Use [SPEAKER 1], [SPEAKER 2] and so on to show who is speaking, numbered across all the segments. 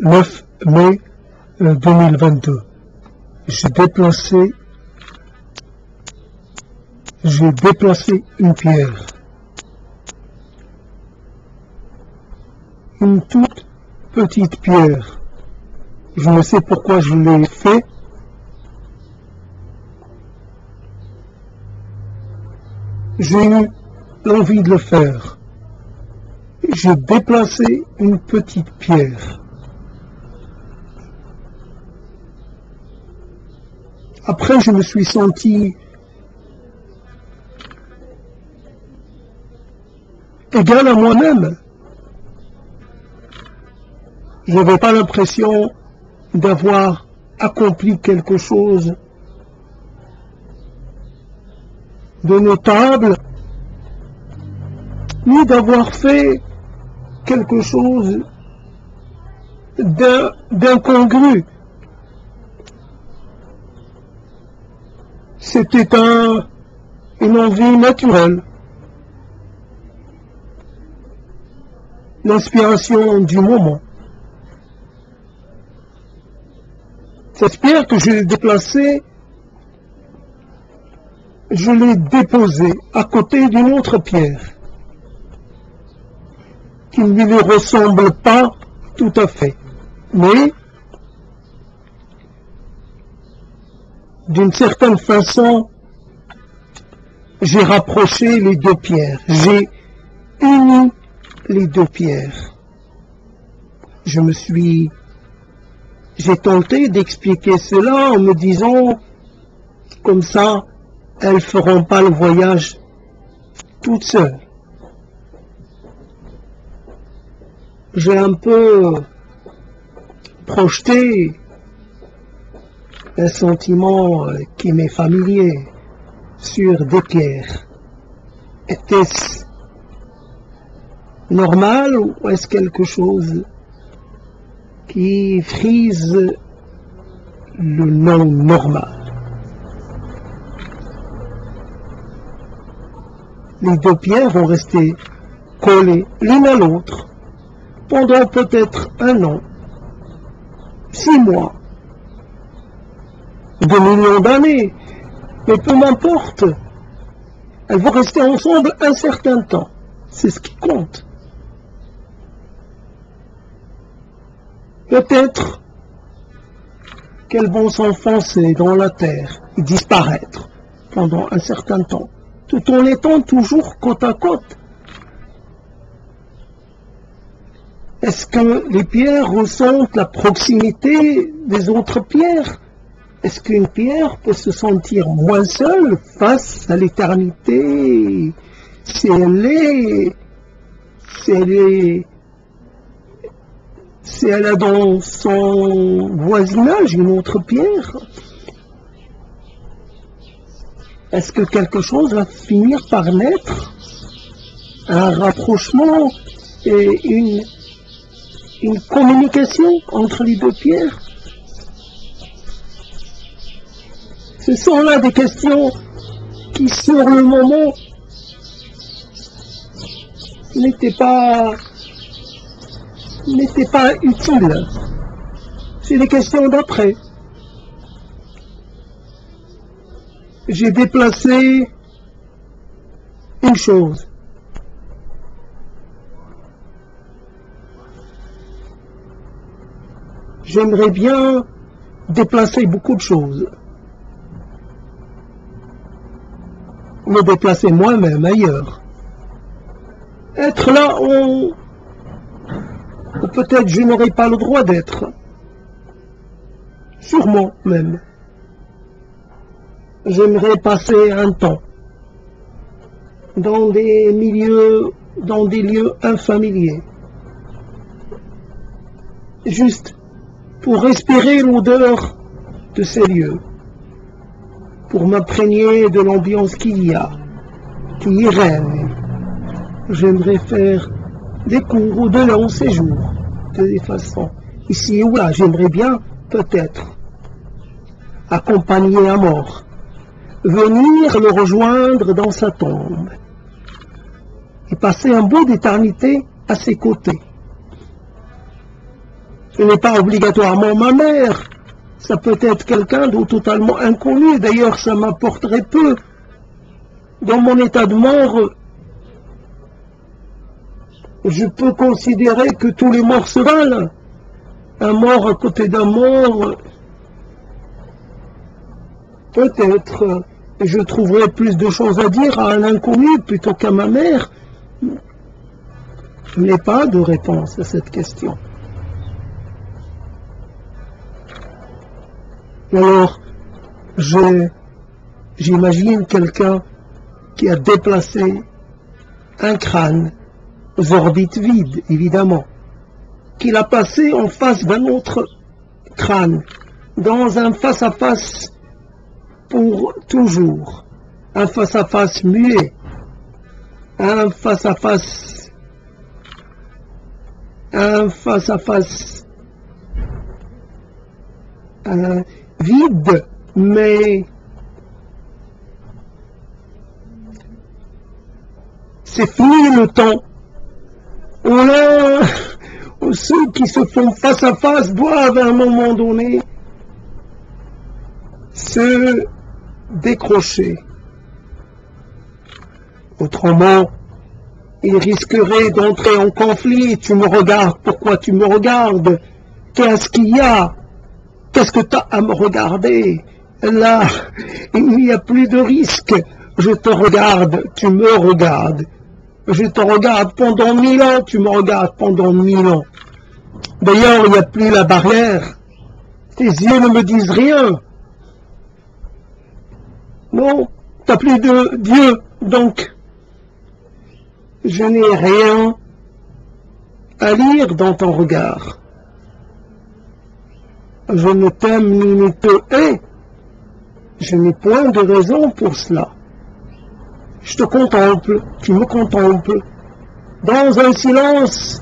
[SPEAKER 1] 9 mai 2022. J'ai déplacé une pierre. Une toute petite pierre. Je ne sais pourquoi je l'ai fait. J'ai eu l'envie de le faire. J'ai déplacé une petite pierre. Après, je me suis senti égal à moi-même. Je n'avais pas l'impression d'avoir accompli quelque chose de notable, ni d'avoir fait quelque chose d'incongru. C'était une envie naturelle, l'inspiration du moment. Cette pierre que j'ai déplacée, je l'ai déposée à côté d'une autre pierre qui ne lui ressemble pas tout à fait, mais d'une certaine façon, j'ai rapproché les deux pierres, j'ai uni les deux pierres. J'ai tenté d'expliquer cela en me disant, comme ça, elles ne feront pas le voyage toutes seules. J'ai un peu projeté un sentiment qui m'est familier sur des pierres. Était-ce normal ou est-ce quelque chose qui frise le non normal? Les deux pierres vont rester collées l'une à l'autre pendant peut-être 1 an, 6 mois, 2 millions d'années, mais peu m'importe, elles vont rester ensemble un certain temps, c'est ce qui compte. Peut-être qu'elles vont s'enfoncer dans la terre et disparaître pendant un certain temps, tout en étant toujours côte à côte. Est-ce que les pierres ressentent la proximité des autres pierres? Est-ce qu'une pierre peut se sentir moins seule face à l'éternité si elle a dans son voisinage une autre pierre? Est-ce que quelque chose va finir par naître? Un rapprochement et une communication entre les deux pierres? Ce sont là des questions qui, sur le moment, n'étaient pas utiles. C'est des questions d'après. J'ai déplacé une chose. J'aimerais bien déplacer beaucoup de choses. Me déplacer moi-même ailleurs. Être là où peut-être je n'aurais pas le droit d'être. Sûrement même. J'aimerais passer un temps dans des lieux infamiliers. Juste pour respirer l'odeur de ces lieux, pour m'imprégner de l'ambiance qu'il y a, qui y règne. J'aimerais faire des cours ou de longs séjours, de des façons. Ici ou là, j'aimerais bien, peut-être, accompagner un mort, venir le rejoindre dans sa tombe, et passer un bout d'éternité à ses côtés. Ce n'est pas obligatoirement ma mère. Ça peut être quelqu'un de totalement inconnu. D'ailleurs, ça m'apporterait peu. Dans mon état de mort, je peux considérer que tous les morts se valent. Un mort à côté d'un mort, peut-être, je trouverai plus de choses à dire à un inconnu plutôt qu'à ma mère. Je n'ai pas de réponse à cette question. Alors, j'imagine quelqu'un qui a déplacé un crâne aux orbites vides, évidemment, qu'il a passé en face d'un autre crâne, dans un face-à-face pour toujours, un face-à-face muet, un face-à-face vide, mais c'est fini le temps où là, où ceux qui se font face à face doivent à un moment donné se décrocher. Autrement, ils risqueraient d'entrer en conflit. Tu me regardes, pourquoi tu me regardes? Qu'est-ce qu'il y a? Qu'est-ce que tu as à me regarder? Là, il n'y a plus de risque. Je te regarde, tu me regardes. Je te regarde pendant 1000 ans, tu me regardes pendant 1000 ans. D'ailleurs, il n'y a plus la barrière. Tes yeux ne me disent rien. Non, tu n'as plus de Dieu, donc je n'ai rien à lire dans ton regard. Je ne t'aime ni ne te hais. Je n'ai point de raison pour cela. Je te contemple, tu me contemples, dans un silence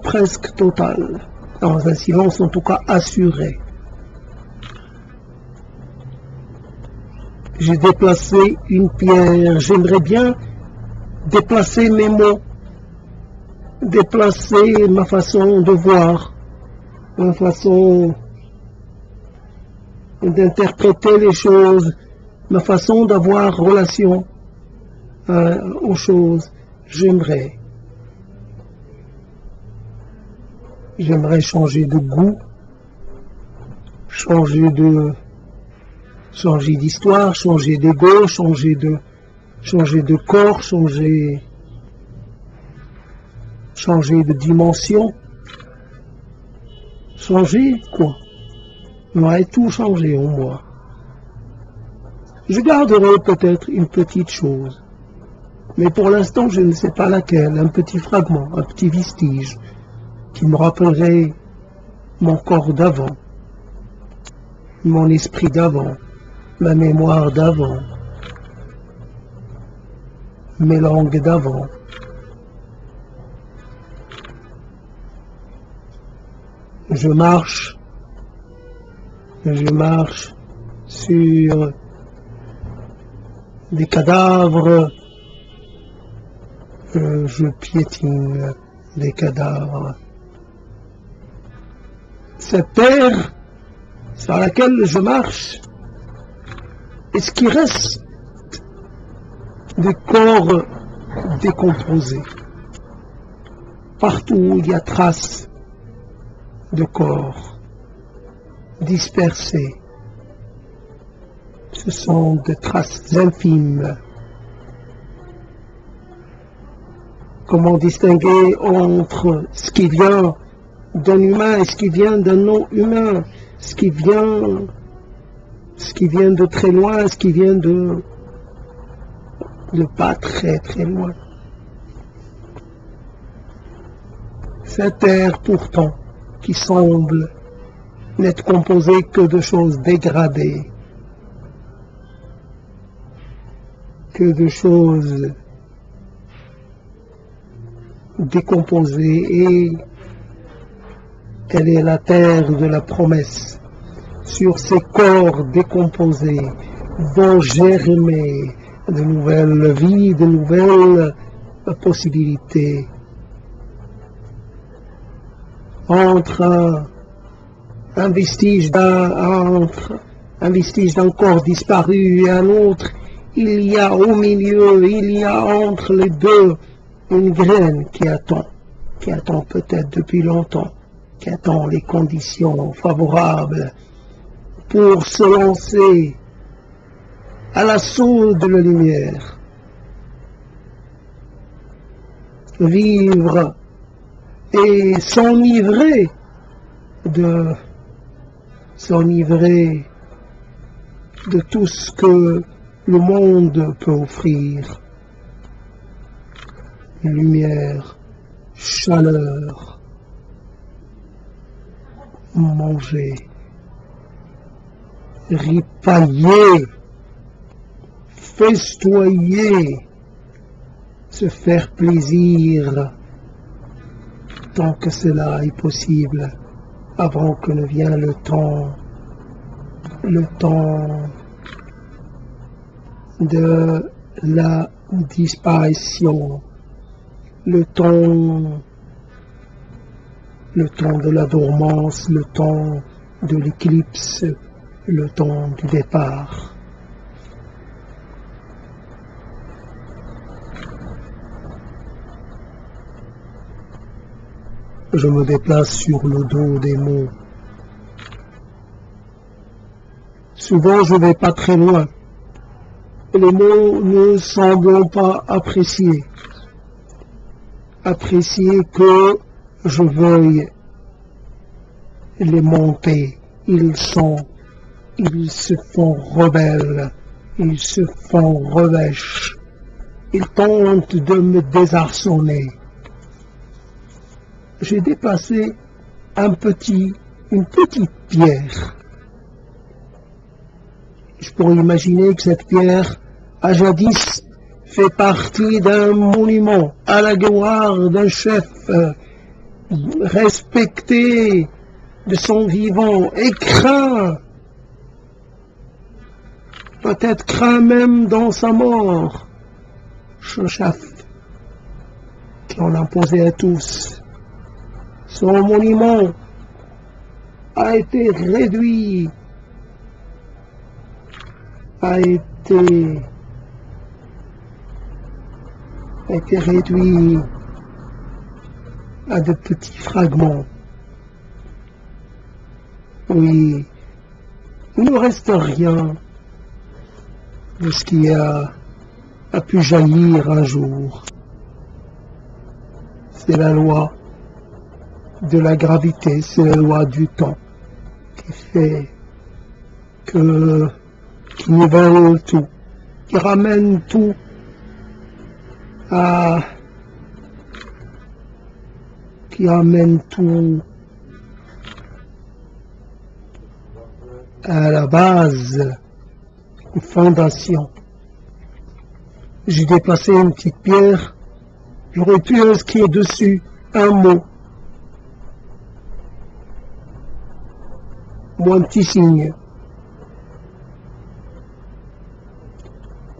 [SPEAKER 1] presque total, dans un silence en tout cas assuré. J'ai déplacé une pierre, j'aimerais bien déplacer mes mots, déplacer ma façon de voir, ma façon d'interpréter les choses, ma façon d'avoir relation aux choses. J'aimerais changer de goût, changer d'histoire, changer d'ego, changer de corps, changer de dimension. Changer quoi? J'aimerais tout changer en moi. Je garderai peut-être une petite chose, mais pour l'instant je ne sais pas laquelle, un petit fragment, un petit vestige, qui me rappellerait mon corps d'avant, mon esprit d'avant, ma mémoire d'avant, mes langues d'avant. Je marche sur des cadavres, je piétine des cadavres. Cette terre sur laquelle je marche est ce qui reste des corps décomposés. Partout où il y a traces de corps dispersés, ce sont des traces infimes. Comment distinguer entre ce qui vient d'un humain et ce qui vient d'un non-humain, ce qui vient de très loin, ce qui vient de pas très très loin. Cette terre pourtant qui semble n'être composée que de choses dégradées, que de choses décomposées, et elle est la terre de la promesse. Sur ces corps décomposés vont germer de nouvelles vies, de nouvelles possibilités. entre un vestige d'un corps disparu et un autre, il y a au milieu, il y a entre les deux une graine qui attend peut-être depuis longtemps, qui attend les conditions favorables pour se lancer à l'assaut de la lumière. Vivre et s'enivrer de tout ce que le monde peut offrir. Lumière, chaleur, manger, ripailler, festoyer, se faire plaisir tant que cela est possible, avant que ne vienne le temps de la disparition, le temps de la dormance, le temps de l'éclipse, le temps du départ. Je me déplace sur le dos des mots. Souvent, je ne vais pas très loin. Les mots ne semblent pas apprécier que je veuille les monter. Ils se font rebelles, ils se font revêches, ils tentent de me désarçonner. J'ai déplacé une petite pierre. Je pourrais imaginer que cette pierre a jadis fait partie d'un monument à la gloire d'un chef respecté de son vivant et craint, peut-être craint même dans sa mort, ce chef qui en a imposé à tous. Son monument a été réduit, a été réduit à de petits fragments. Oui, il ne reste rien de ce qui a pu jaillir un jour. C'est la loi de la gravité, c'est la loi du temps qui fait qui nivelle tout, qui ramène tout à la base, aux fondations. J'ai déplacé une petite pierre, j'aurais pu inscrire dessus un mot, ou un petit signe,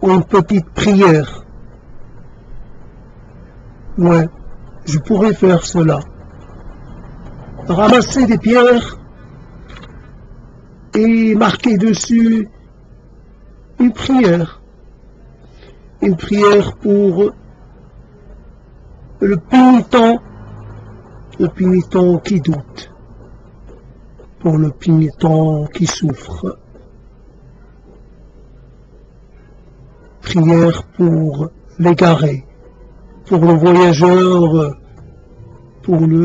[SPEAKER 1] ou une petite prière. Ouais, je pourrais faire cela. Ramasser des pierres et marquer dessus une prière. Une prière pour le pénitent qui doute, pour le pénitent qui souffre. Prière pour l'égaré, pour le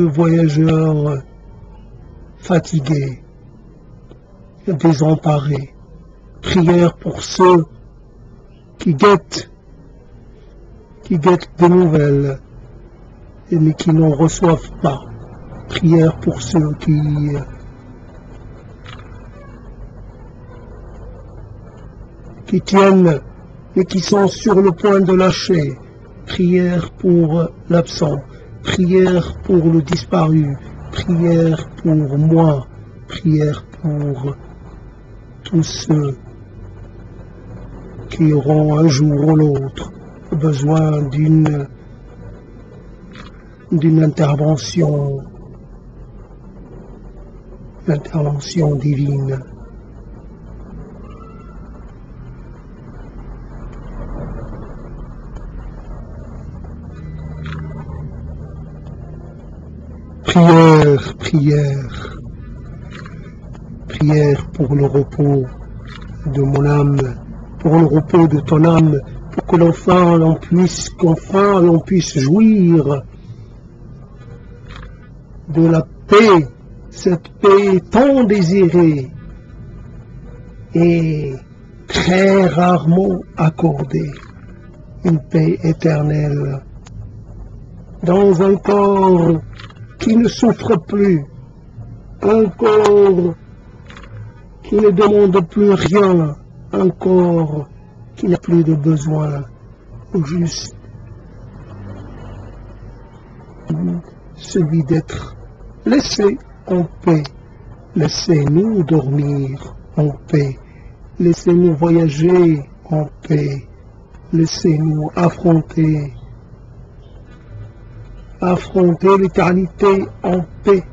[SPEAKER 1] voyageur fatigué, désemparé. Prière pour ceux qui guettent des nouvelles, mais qui n'en reçoivent pas. Prière pour ceux qui tiennent, mais qui sont sur le point de lâcher. Prière pour l'absent, prière pour le disparu, prière pour moi, prière pour tous ceux qui auront un jour ou l'autre besoin d'une intervention l'intervention divine. Prière, prière, prière pour le repos de mon âme, pour le repos de ton âme, pour que qu'enfin l'on puisse jouir de la paix, cette paix tant désirée et très rarement accordée, une paix éternelle, dans un corps qui ne souffre plus, un corps qui ne demande plus rien, un corps qui n'a plus de besoin, juste celui d'être laissé en paix. Laissez-nous dormir en paix, laissez-nous voyager en paix, laissez-nous affronter l'éternité en paix.